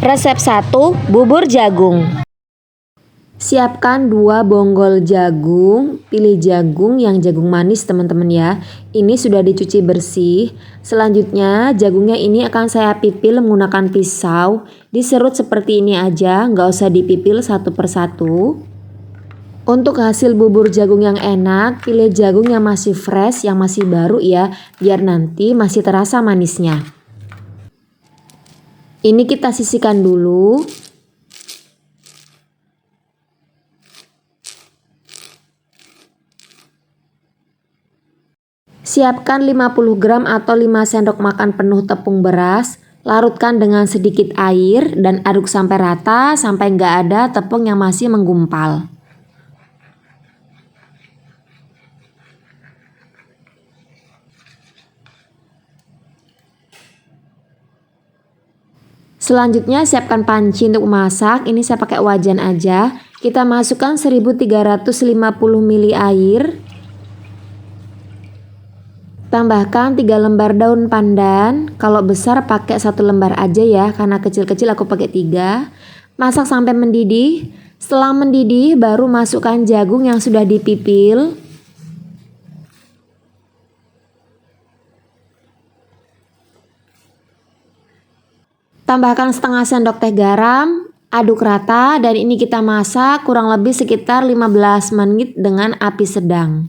Resep 1, bubur jagung. Siapkan 2 bonggol jagung. Pilih jagung yang jagung manis teman-teman ya. Ini sudah dicuci bersih. Selanjutnya jagungnya ini akan saya pipil menggunakan pisau. Diserut seperti ini aja, nggak usah dipipil satu persatu. Untuk hasil bubur jagung yang enak, pilih jagung yang masih fresh, yang masih baru ya, biar nanti masih terasa manisnya. Ini kita sisihkan dulu. Siapkan 50 gram atau 5 sendok makan penuh tepung beras. Larutkan dengan sedikit air dan aduk sampai rata sampai nggak ada tepung yang masih menggumpal. Selanjutnya siapkan panci untuk memasak. Ini saya pakai wajan aja. Kita masukkan 1350 ml air. Tambahkan 3 lembar daun pandan. Kalau besar pakai 1 lembar aja ya, karena kecil-kecil aku pakai 3. Masak sampai mendidih. Setelah mendidih baru masukkan jagung yang sudah dipipil. Tambahkan setengah sendok teh garam, aduk rata dan ini kita masak kurang lebih sekitar 15 menit dengan api sedang.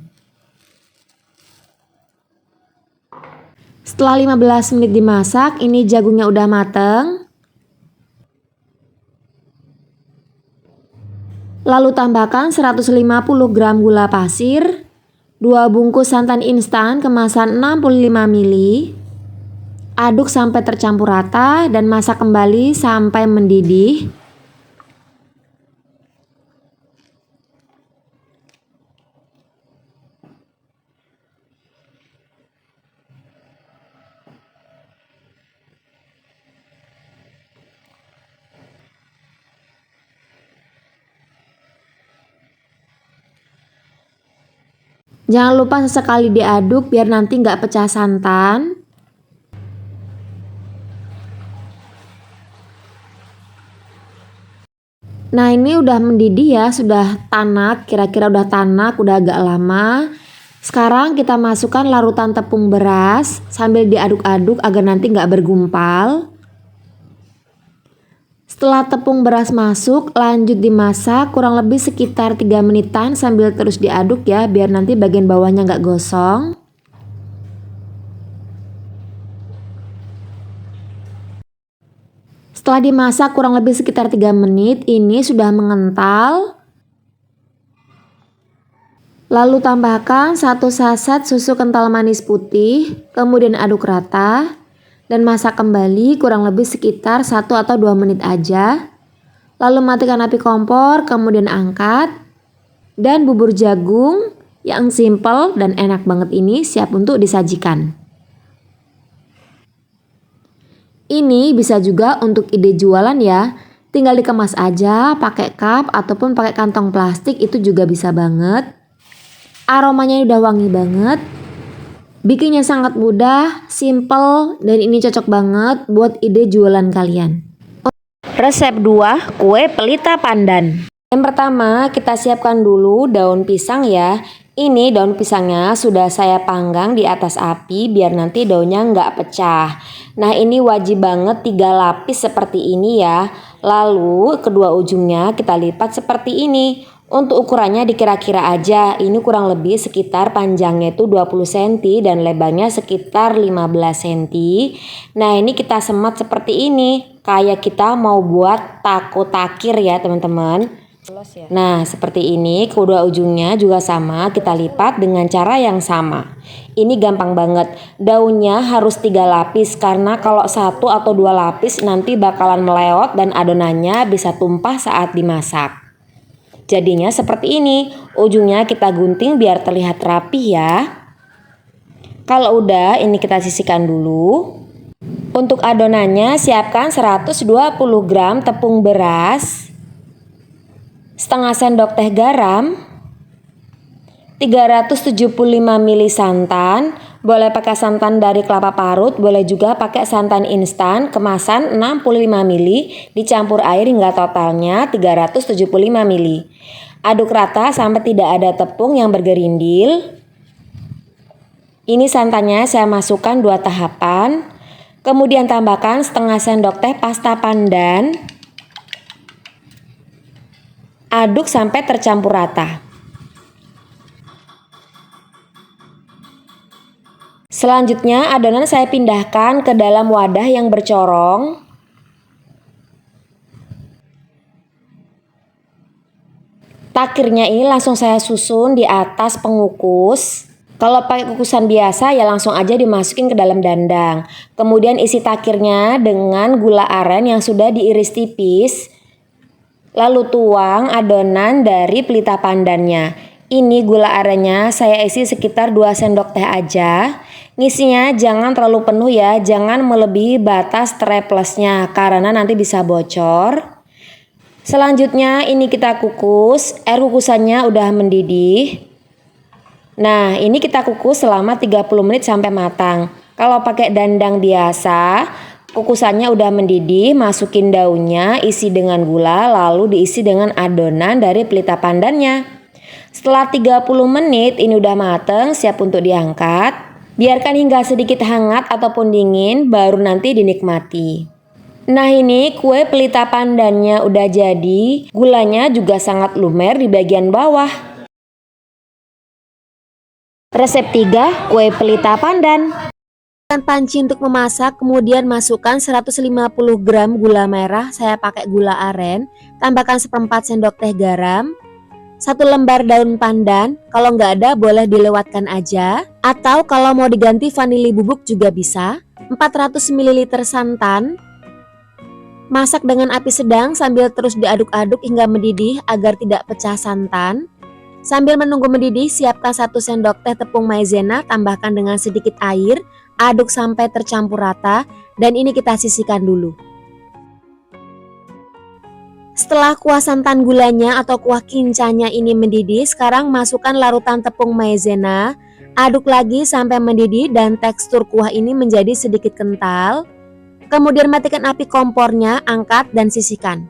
Setelah 15 menit dimasak, ini jagungnya udah mateng. Lalu tambahkan 150 gram gula pasir, 2 bungkus santan instan kemasan 65 ml. Aduk sampai tercampur rata dan masak kembali sampai mendidih. Jangan lupa sesekali diaduk biar nanti nggak pecah santan. Nah ini udah mendidih ya, sudah tanak, kira-kira udah tanak, udah agak lama. Sekarang kita masukkan larutan tepung beras sambil diaduk-aduk agar nanti nggak bergumpal. Setelah tepung beras masuk, lanjut dimasak kurang lebih sekitar 3 menitan sambil terus diaduk ya, biar nanti bagian bawahnya nggak gosong. Setelah dimasak kurang lebih sekitar 3 menit, ini sudah mengental. Lalu tambahkan 1 saset susu kental manis putih, kemudian aduk rata dan masak kembali kurang lebih sekitar 1 atau 2 menit aja. Lalu matikan api kompor, kemudian angkat. Dan bubur jagung yang simple dan enak banget ini siap untuk disajikan. Ini bisa juga untuk ide jualan ya. Tinggal dikemas aja pakai cup ataupun pakai kantong plastik, itu juga bisa banget. Aromanya udah wangi banget. Bikinnya sangat mudah, simple, dan ini cocok banget buat ide jualan kalian. Resep 2, kue pelita pandan. Yang pertama kita siapkan dulu daun pisang ya. Ini daun pisangnya sudah saya panggang di atas api biar nanti daunnya nggak pecah. Nah ini wajib banget 3 lapis seperti ini ya. Lalu kedua ujungnya kita lipat seperti ini. Untuk ukurannya dikira-kira aja, ini kurang lebih sekitar panjangnya itu 20 cm dan lebarnya sekitar 15 cm. Nah ini kita semat seperti ini, kayak kita mau buat taco takir ya teman-teman. Nah seperti ini, kedua ujungnya juga sama, kita lipat dengan cara yang sama. Ini gampang banget, daunnya harus 3 lapis karena kalau 1 atau 2 lapis nanti bakalan melewot dan adonannya bisa tumpah saat dimasak. Jadinya seperti ini, ujungnya kita gunting biar terlihat rapi ya. Kalau udah, ini kita sisihkan dulu. Untuk adonannya siapkan 120 gram tepung beras, setengah sendok teh garam, 375 ml santan, boleh pakai santan dari kelapa parut, boleh juga pakai santan instan kemasan 65 ml, dicampur air hingga totalnya 375 ml. Aduk rata sampai tidak ada tepung yang bergerindil. Ini santannya saya masukkan 2 tahapan. Kemudian tambahkan setengah sendok teh pasta pandan. Aduk sampai tercampur rata. Selanjutnya adonan saya pindahkan ke dalam wadah yang bercorong. Takirnya ini langsung saya susun di atas pengukus. Kalau pakai kukusan biasa ya langsung aja dimasukin ke dalam dandang. Kemudian isi takirnya dengan gula aren yang sudah diiris tipis. Lalu tuang adonan dari pelita pandannya. Ini gula arennya saya isi sekitar 2 sendok teh aja. Ngisinya jangan terlalu penuh ya, jangan melebihi batas treplesnya karena nanti bisa bocor. Selanjutnya ini kita kukus, air kukusannya udah mendidih. Nah, ini kita kukus selama 30 menit sampai matang. Kalau pakai dandang biasa, kukusannya udah mendidih, masukin daunnya, isi dengan gula, lalu diisi dengan adonan dari pelita pandannya. Setelah 30 menit ini udah mateng, siap untuk diangkat. Biarkan hingga sedikit hangat ataupun dingin, baru nanti dinikmati. Nah ini kue pelita pandannya udah jadi, gulanya juga sangat lumer di bagian bawah. Resep 3, kue pelita pandan. Panci untuk memasak, kemudian masukkan 150 gram gula merah, saya pakai gula aren, tambahkan 1/4 sendok teh garam, 1 lembar daun pandan, kalau nggak ada boleh dilewatkan aja, atau kalau mau diganti vanili bubuk juga bisa, 400 ml santan. Masak dengan api sedang sambil terus diaduk-aduk hingga mendidih agar tidak pecah santan. Sambil menunggu mendidih, siapkan 1 sendok teh tepung maizena, tambahkan dengan sedikit air, aduk sampai tercampur rata, dan ini kita sisihkan dulu. Setelah kuah santan gulanya atau kuah kincanya ini mendidih, sekarang masukkan larutan tepung maizena, aduk lagi sampai mendidih dan tekstur kuah ini menjadi sedikit kental. Kemudian matikan api kompornya, angkat dan sisihkan.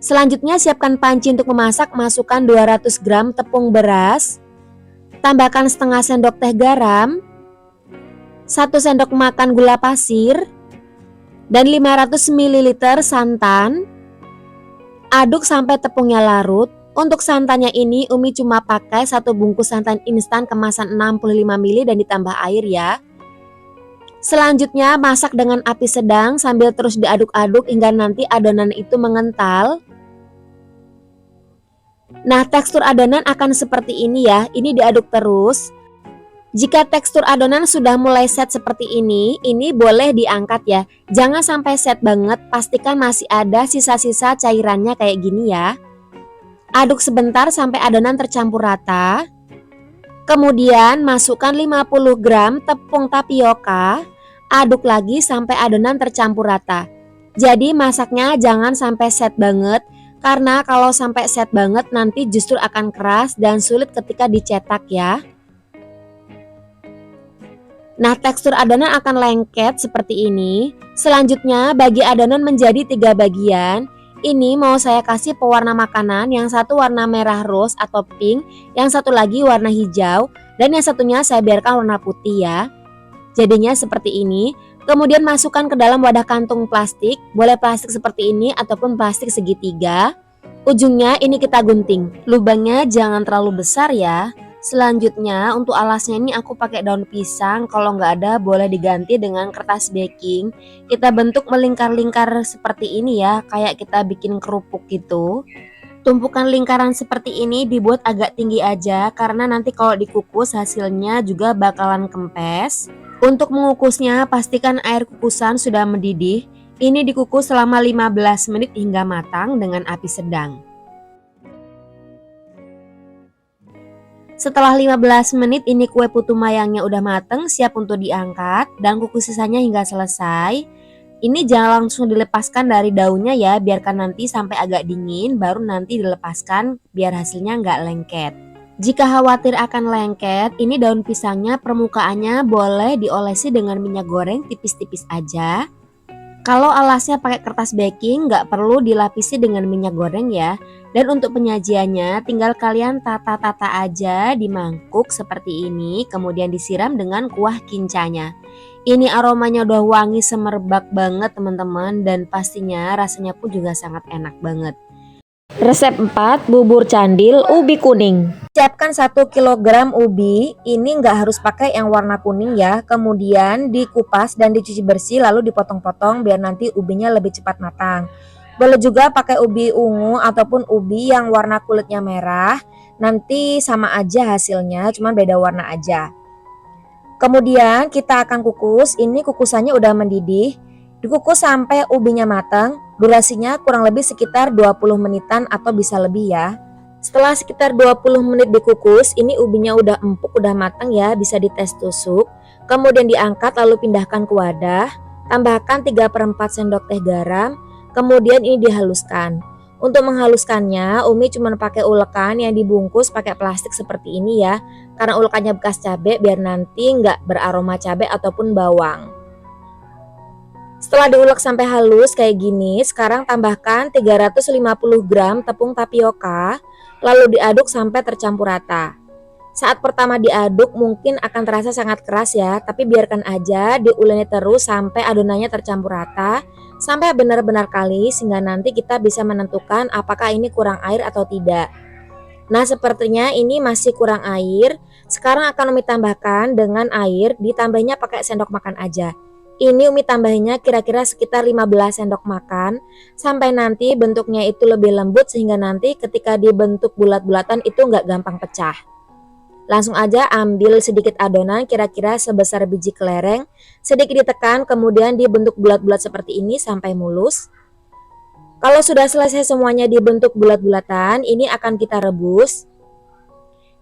Selanjutnya siapkan panci untuk memasak, masukkan 200 gram tepung beras, tambahkan setengah sendok teh garam, 1 sendok makan gula pasir, dan 500 ml santan. Aduk sampai tepungnya larut. Untuk santannya ini Umi cuma pakai 1 bungkus santan instan kemasan 65 ml dan ditambah air ya. Selanjutnya masak dengan api sedang sambil terus diaduk-aduk hingga nanti adonan itu mengental. Nah, tekstur adonan akan seperti ini ya, ini diaduk terus. Jika tekstur adonan sudah mulai set seperti ini boleh diangkat ya. Jangan sampai set banget, pastikan masih ada sisa-sisa cairannya kayak gini ya. Aduk sebentar sampai adonan tercampur rata. Kemudian masukkan 50 gram tepung tapioka, aduk lagi sampai adonan tercampur rata. Jadi masaknya jangan sampai set banget, karena kalau sampai set banget nanti justru akan keras dan sulit ketika dicetak ya. Nah, tekstur adonan akan lengket seperti ini. Selanjutnya bagi adonan menjadi 3 bagian. Ini mau saya kasih pewarna makanan, yang satu warna merah rose atau pink, yang satu lagi warna hijau, dan yang satunya saya biarkan warna putih ya. Jadinya seperti ini. Kemudian masukkan ke dalam wadah kantung plastik, boleh plastik seperti ini ataupun plastik segitiga. Ujungnya ini kita gunting, lubangnya jangan terlalu besar ya. Selanjutnya untuk alasnya ini aku pakai daun pisang, kalau nggak ada boleh diganti dengan kertas baking. Kita bentuk melingkar-lingkar seperti ini ya, kayak kita bikin kerupuk gitu. Tumpukan lingkaran seperti ini dibuat agak tinggi aja, karena nanti kalau dikukus hasilnya juga bakalan kempes. Untuk mengukusnya pastikan air kukusan sudah mendidih. Ini dikukus selama 15 menit hingga matang dengan api sedang. Setelah 15 menit ini kue putu mayangnya udah mateng, siap untuk diangkat dan kukus sisanya hingga selesai. Ini jangan langsung dilepaskan dari daunnya ya, biarkan nanti sampai agak dingin baru nanti dilepaskan biar hasilnya nggak lengket. Jika khawatir akan lengket, ini daun pisangnya permukaannya boleh diolesi dengan minyak goreng tipis-tipis aja. Kalau alasnya pakai kertas baking, nggak perlu dilapisi dengan minyak goreng ya. Dan untuk penyajiannya, tinggal kalian tata-tata aja di mangkuk seperti ini, kemudian disiram dengan kuah kincanya. Ini aromanya udah wangi semerbak banget teman-teman, dan pastinya rasanya pun juga sangat enak banget. Resep 4, bubur candil ubi kuning. Siapkan 1 kg ubi, ini nggak harus pakai yang warna kuning ya. Kemudian dikupas dan dicuci bersih lalu dipotong-potong biar nanti ubinya lebih cepat matang. Boleh juga pakai ubi ungu ataupun ubi yang warna kulitnya merah. Nanti sama aja hasilnya, cuman beda warna aja. Kemudian kita akan kukus, ini kukusannya udah mendidih. Dikukus sampai ubinya matang, durasinya kurang lebih sekitar 20 menitan atau bisa lebih ya. Setelah sekitar 20 menit dikukus, ini ubinya udah empuk, udah matang ya, bisa dites tusuk. Kemudian diangkat lalu pindahkan ke wadah, tambahkan 3/4 sendok teh garam, kemudian ini dihaluskan. Untuk menghaluskannya, Umi cuma pakai ulekan yang dibungkus pakai plastik seperti ini ya, karena ulekannya bekas cabai biar nanti nggak beraroma cabai ataupun bawang. Setelah diulek sampai halus kayak gini, sekarang tambahkan 350 gram tepung tapioka, lalu diaduk sampai tercampur rata. Saat pertama diaduk mungkin akan terasa sangat keras ya, tapi biarkan aja diuleni terus sampai adonannya tercampur rata, sampai benar-benar kalis sehingga nanti kita bisa menentukan apakah ini kurang air atau tidak. Nah sepertinya ini masih kurang air, sekarang akan Umi tambahkan dengan air, ditambahnya pakai sendok makan aja. Ini Umi tambahinnya kira-kira sekitar 15 sendok makan sampai nanti bentuknya itu lebih lembut sehingga nanti ketika dibentuk bulat-bulatan itu nggak gampang pecah. Langsung aja ambil sedikit adonan kira-kira sebesar biji kelereng, sedikit ditekan kemudian dibentuk bulat-bulat seperti ini sampai mulus. Kalau sudah selesai semuanya dibentuk bulat-bulatan, ini akan kita rebus.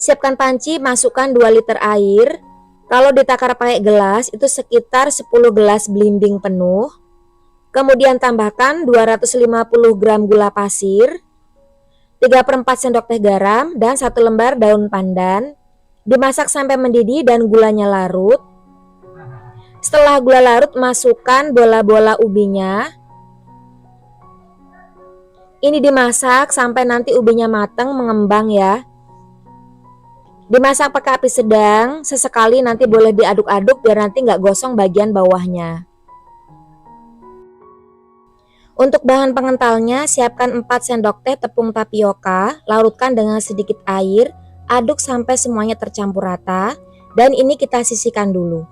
Siapkan panci, masukkan 2 liter air. Kalau ditakar pakai gelas itu sekitar 10 gelas belimbing penuh. Kemudian tambahkan 250 gram gula pasir, 3/4 sendok teh garam, dan 1 lembar daun pandan. Dimasak sampai mendidih dan gulanya larut. Setelah gula larut, masukkan bola-bola ubinya. Ini dimasak sampai nanti ubinya matang mengembang ya. Dimasak pakai api sedang, sesekali nanti boleh diaduk-aduk biar nanti nggak gosong bagian bawahnya. Untuk bahan pengentalnya, siapkan 4 sendok teh tepung tapioka, larutkan dengan sedikit air, aduk sampai semuanya tercampur rata, dan ini kita sisihkan dulu.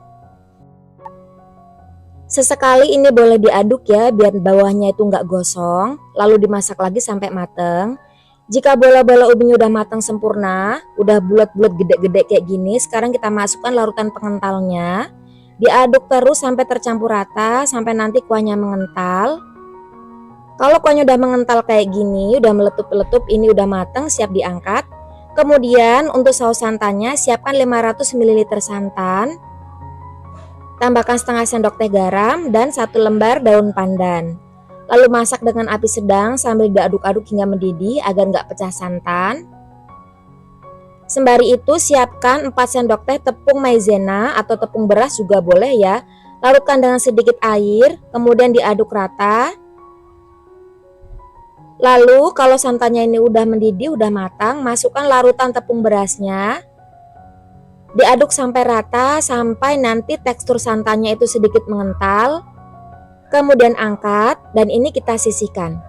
Sesekali ini boleh diaduk ya, biar bawahnya itu nggak gosong, lalu dimasak lagi sampai mateng. Jika bola-bola ubinya udah matang sempurna, udah bulat-bulat gede-gede kayak gini, sekarang kita masukkan larutan pengentalnya. Diaduk terus sampai tercampur rata, sampai nanti kuahnya mengental. Kalau kuahnya udah mengental kayak gini, udah meletup-letup, ini udah matang, siap diangkat. Kemudian untuk saus santannya, siapkan 500 ml santan. Tambahkan setengah sendok teh garam dan 1 lembar daun pandan. Lalu masak dengan api sedang sambil diaduk-aduk hingga mendidih agar nggak pecah santan. Sembari itu siapkan 4 sendok teh tepung maizena atau tepung beras juga boleh ya. Larutkan dengan sedikit air, kemudian diaduk rata. Lalu kalau santannya ini udah mendidih, udah matang, masukkan larutan tepung berasnya. Diaduk sampai rata sampai nanti tekstur santannya itu sedikit mengental. Kemudian angkat dan ini kita sisihkan.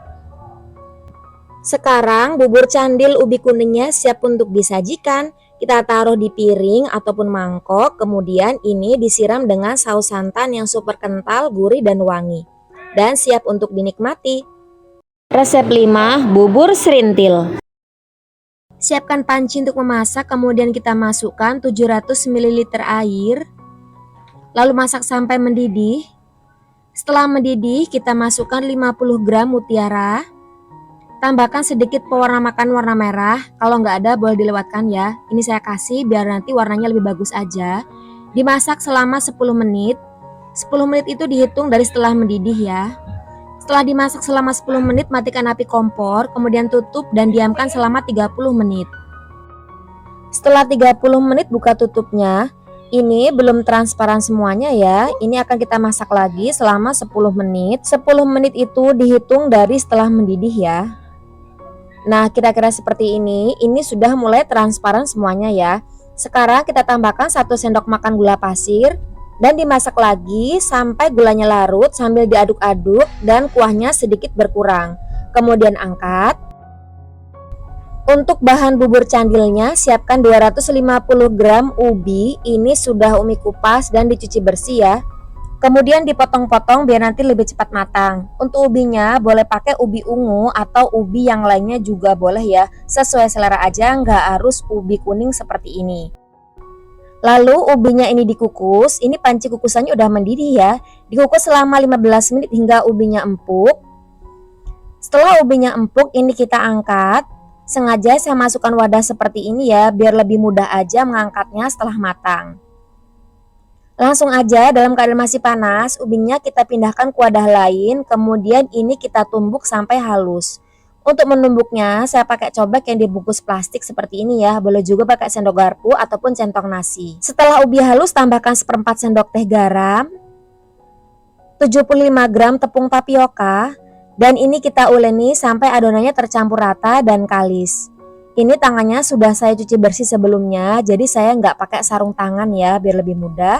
Sekarang bubur candil ubi kuningnya siap untuk disajikan. Kita taruh di piring ataupun mangkok, kemudian ini disiram dengan saus santan yang super kental, gurih dan wangi. Dan siap untuk dinikmati. Resep 5, bubur serintil. Siapkan panci untuk memasak, kemudian kita masukkan 700 ml air. Lalu masak sampai mendidih. Setelah mendidih, kita masukkan 50 gram mutiara. Tambahkan sedikit pewarna makan warna merah. Kalau nggak ada boleh dilewatkan ya. Ini saya kasih biar nanti warnanya lebih bagus aja. Dimasak selama 10 menit. 10 menit itu dihitung dari setelah mendidih ya. Setelah dimasak selama 10 menit, matikan api kompor, kemudian tutup dan diamkan selama 30 menit. Setelah 30 menit buka tutupnya, ini belum transparan semuanya ya. Ini akan kita masak lagi selama 10 menit. 10 menit itu dihitung dari setelah mendidih ya. Nah, kira-kira seperti ini sudah mulai transparan semuanya ya. Sekarang kita tambahkan 1 sendok makan gula pasir dan dimasak lagi sampai gulanya larut sambil diaduk-aduk dan kuahnya sedikit berkurang. Kemudian angkat. Untuk bahan bubur candilnya, siapkan 250 gram ubi. Ini sudah Umi kupas dan dicuci bersih ya. Kemudian dipotong-potong biar nanti lebih cepat matang. Untuk ubinya boleh pakai ubi ungu atau ubi yang lainnya juga boleh ya. Sesuai selera aja, nggak harus ubi kuning seperti ini. Lalu ubinya ini dikukus. Ini panci kukusannya udah mendidih ya. Dikukus selama 15 menit hingga ubinya empuk. Setelah ubinya empuk, ini kita angkat. Sengaja saya masukkan wadah seperti ini ya, biar lebih mudah aja mengangkatnya setelah matang. Langsung aja dalam keadaan masih panas, ubinya kita pindahkan ke wadah lain, kemudian ini kita tumbuk sampai halus. Untuk menumbuknya, saya pakai cobek yang dibungkus plastik seperti ini ya, boleh juga pakai sendok garpu ataupun centong nasi. Setelah ubi halus, tambahkan 1/4 sendok teh garam, 75 gram tepung tapioka, dan ini kita uleni sampai adonannya tercampur rata dan kalis. Ini tangannya sudah saya cuci bersih sebelumnya, jadi saya nggak pakai sarung tangan ya, biar lebih mudah.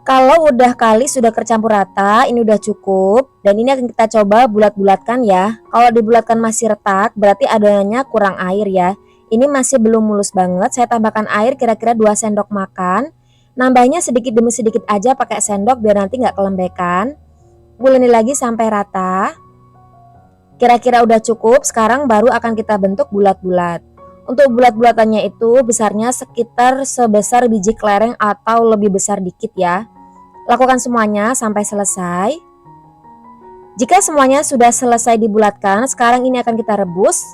Kalau udah kalis sudah tercampur rata, ini udah cukup. Dan ini akan kita coba bulat-bulatkan ya. Kalau dibulatkan masih retak, berarti adonannya kurang air ya. Ini masih belum mulus banget, saya tambahkan air kira-kira 2 sendok makan. Nambahnya sedikit demi sedikit aja pakai sendok biar nanti nggak kelembekan. Uleni lagi sampai rata. Kira-kira udah cukup, sekarang baru akan kita bentuk bulat-bulat. Untuk bulat-bulatannya itu besarnya sekitar sebesar biji kelereng atau lebih besar dikit ya. Lakukan semuanya sampai selesai. Jika semuanya sudah selesai dibulatkan, sekarang ini akan kita rebus.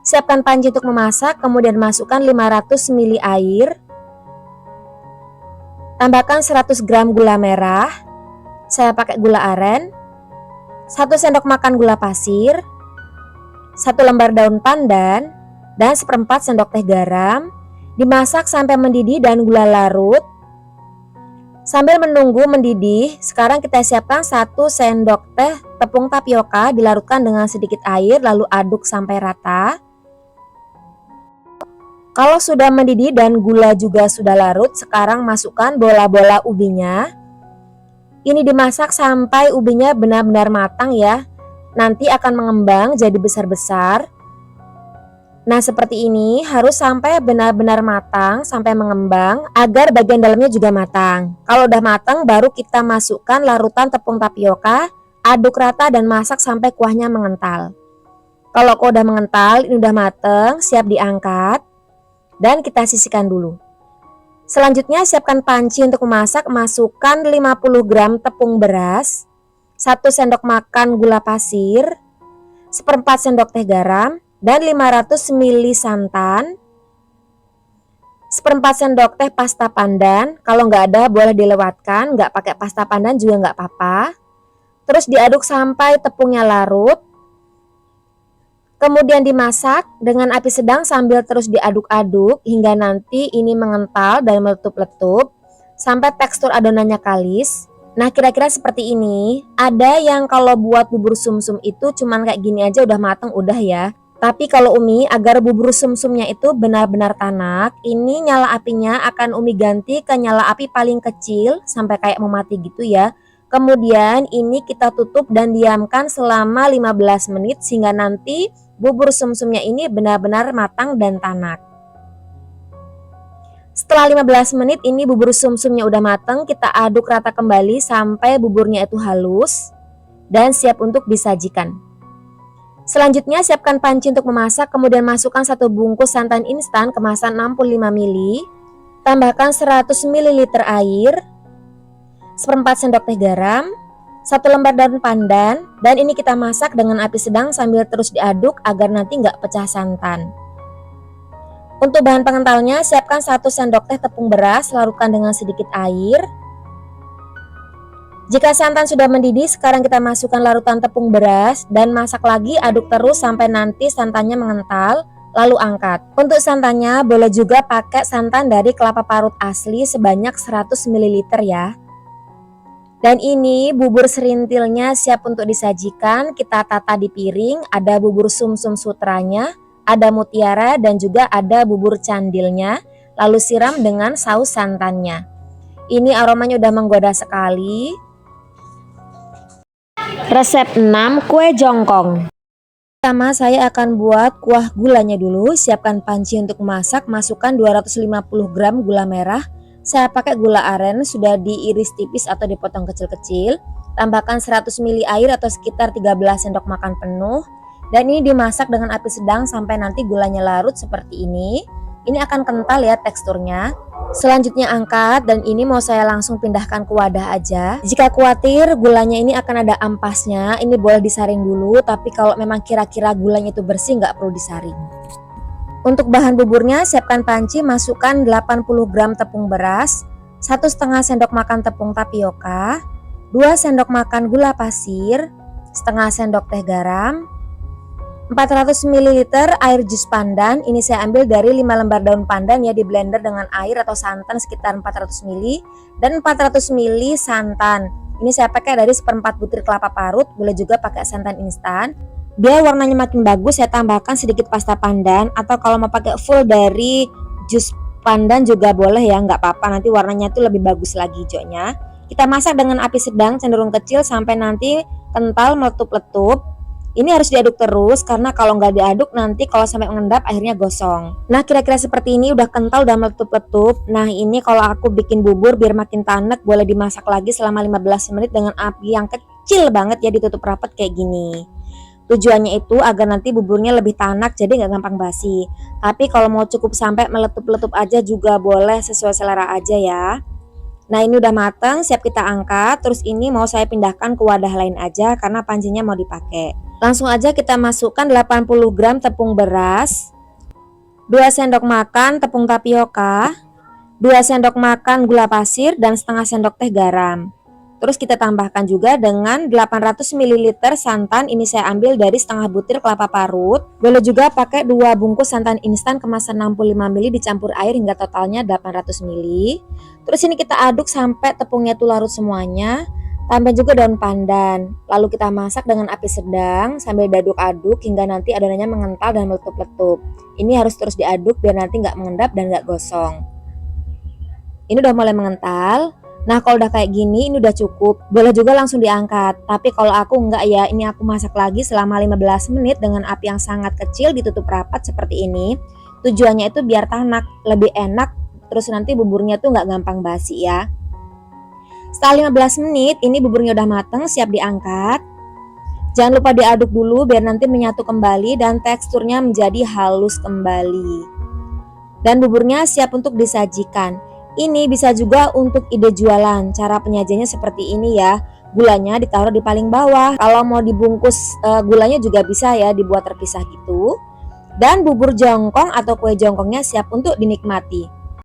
Siapkan panci untuk memasak, kemudian masukkan 500 ml air. Tambahkan 100 gram gula merah. Saya pakai gula aren, 1 sendok makan gula pasir, 1 lembar daun pandan, dan 1/4 sendok teh garam. Dimasak sampai mendidih dan gula larut. Sambil menunggu mendidih, sekarang kita siapkan 1 sendok teh tepung tapioka dilarutkan dengan sedikit air lalu aduk sampai rata. Kalau sudah mendidih dan gula juga sudah larut, sekarang masukkan bola-bola ubinya. Ini dimasak sampai ubinya benar-benar matang ya. Nanti akan mengembang jadi besar-besar. Nah seperti ini harus sampai benar-benar matang, sampai mengembang agar bagian dalamnya juga matang. Kalau udah matang baru kita masukkan larutan tepung tapioka, aduk rata dan masak sampai kuahnya mengental. Kalau kuah udah mengental, ini udah matang, siap diangkat. Dan kita sisihkan dulu. Selanjutnya siapkan panci untuk memasak, masukkan 50 gram tepung beras, 1 sendok makan gula pasir, 1/4 sendok teh garam, dan 500 ml santan, 1/4 sendok teh pasta pandan. Kalau nggak ada boleh dilewatkan, nggak pakai pasta pandan juga nggak apa-apa. Terus diaduk sampai tepungnya larut. Kemudian dimasak dengan api sedang sambil terus diaduk-aduk hingga nanti ini mengental dan meletup-letup sampai tekstur adonannya kalis. Nah kira-kira seperti ini. Ada yang kalau buat bubur sumsum itu cuman kayak gini aja udah mateng udah ya. Tapi kalau Umi agar bubur sumsumnya itu benar-benar tanak, ini nyala apinya akan Umi ganti ke nyala api paling kecil sampai kayak mau mati gitu ya. Kemudian ini kita tutup dan diamkan selama 15 menit sehingga nanti bubur sumsumnya ini benar-benar matang dan tanak. Setelah 15 menit ini bubur sumsumnya udah matang, kita aduk rata kembali sampai buburnya itu halus dan siap untuk disajikan. Selanjutnya siapkan panci untuk memasak, kemudian masukkan 1 bungkus santan instan kemasan 65 ml, tambahkan 100 ml air, 1/4 sendok teh garam, 1 lembar daun pandan, dan ini kita masak dengan api sedang sambil terus diaduk agar nanti nggak pecah santan. Untuk bahan pengentalnya siapkan 1 sendok teh tepung beras, larutkan dengan sedikit air. Jika santan sudah mendidih, sekarang kita masukkan larutan tepung beras dan masak lagi, aduk terus sampai nanti santannya mengental. lalu angkat. Untuk santannya boleh juga pakai santan dari kelapa parut asli sebanyak 100 ml ya. Dan ini bubur serintilnya siap untuk disajikan. Kita tata di piring, ada bubur sumsum sutranya, ada mutiara dan juga ada bubur candilnya. Lalu siram dengan saus santannya. Ini aromanya udah menggoda sekali. Resep 6 kue jongkong. Pertama saya akan buat kuah gulanya dulu. Siapkan panci untuk memasak, masukkan 250 gram gula merah. Saya pakai gula aren sudah diiris tipis atau dipotong kecil-kecil. Tambahkan 100 ml air atau sekitar 13 sendok makan penuh. Dan ini dimasak dengan api sedang sampai nanti gulanya larut seperti ini. Ini akan kental ya teksturnya. Selanjutnya angkat dan ini mau saya langsung pindahkan ke wadah aja. Jika khawatir gulanya ini akan ada ampasnya, ini boleh disaring dulu. Tapi kalau memang kira-kira gulanya itu bersih nggak perlu disaring. Untuk bahan buburnya siapkan panci, masukkan 80 gram tepung beras, 1,5 sendok makan tepung tapioka, 2 sendok makan gula pasir, setengah sendok teh garam, 400 ml air jus pandan. Ini saya ambil dari 5 lembar daun pandan ya, di blender dengan air atau santan sekitar 400 ml dan 400 ml santan. Ini saya pakai dari 1/4 butir kelapa parut, boleh juga pakai santan instan. Biar warnanya makin bagus saya tambahkan sedikit pasta pandan, atau kalau mau pakai full dari jus pandan juga boleh ya, nggak apa-apa, nanti warnanya tuh lebih bagus lagi hijaunya. Kita masak dengan api sedang cenderung kecil sampai nanti kental meletup-letup. Ini harus diaduk terus karena kalau nggak diaduk nanti kalau sampai mengendap akhirnya gosong. Nah kira-kira seperti ini udah kental, udah meletup-letup. Nah ini kalau aku bikin bubur biar makin tanek boleh dimasak lagi selama 15 menit dengan api yang kecil banget ya, ditutup rapat kayak gini. Tujuannya itu agar nanti buburnya lebih tanak jadi nggak gampang basi. Tapi kalau mau cukup sampai meletup-letup aja juga boleh, sesuai selera aja ya. Nah ini udah matang, siap kita angkat. Terus ini mau saya pindahkan ke wadah lain aja karena pancinya mau dipakai. Langsung aja kita masukkan 80 gram tepung beras, 2 sendok makan tepung tapioka, 2 sendok makan gula pasir dan setengah sendok teh garam. Terus kita tambahkan juga dengan 800 ml santan. Ini saya ambil dari setengah butir kelapa parut. Boleh juga pakai 2 bungkus santan instan kemasan 65 ml dicampur air hingga totalnya 800 ml. Terus ini kita aduk sampai tepungnya itu larut semuanya. Tambah juga daun pandan. Lalu kita masak dengan api sedang sambil diaduk-aduk hingga nanti adonannya mengental dan meletup-letup. Ini harus terus diaduk biar nanti nggak mengendap dan nggak gosong. Ini udah mulai mengental. Nah kalau udah kayak gini ini udah cukup. Boleh juga langsung diangkat. Tapi kalau aku enggak ya, ini aku masak lagi selama 15 menit dengan api yang sangat kecil ditutup rapat seperti ini. Tujuannya itu biar tanak, lebih enak. Terus nanti buburnya tuh nggak gampang basi ya. Setelah 15 menit ini buburnya udah mateng, siap diangkat. Jangan lupa diaduk dulu biar nanti menyatu kembali dan teksturnya menjadi halus kembali. Dan buburnya siap untuk disajikan. Ini bisa juga untuk ide jualan. Cara penyajiannya seperti ini ya. Gulanya ditaruh di paling bawah. Kalau mau dibungkus gulanya juga bisa ya, dibuat terpisah gitu. Dan bubur jongkong atau kue jongkongnya siap untuk dinikmati.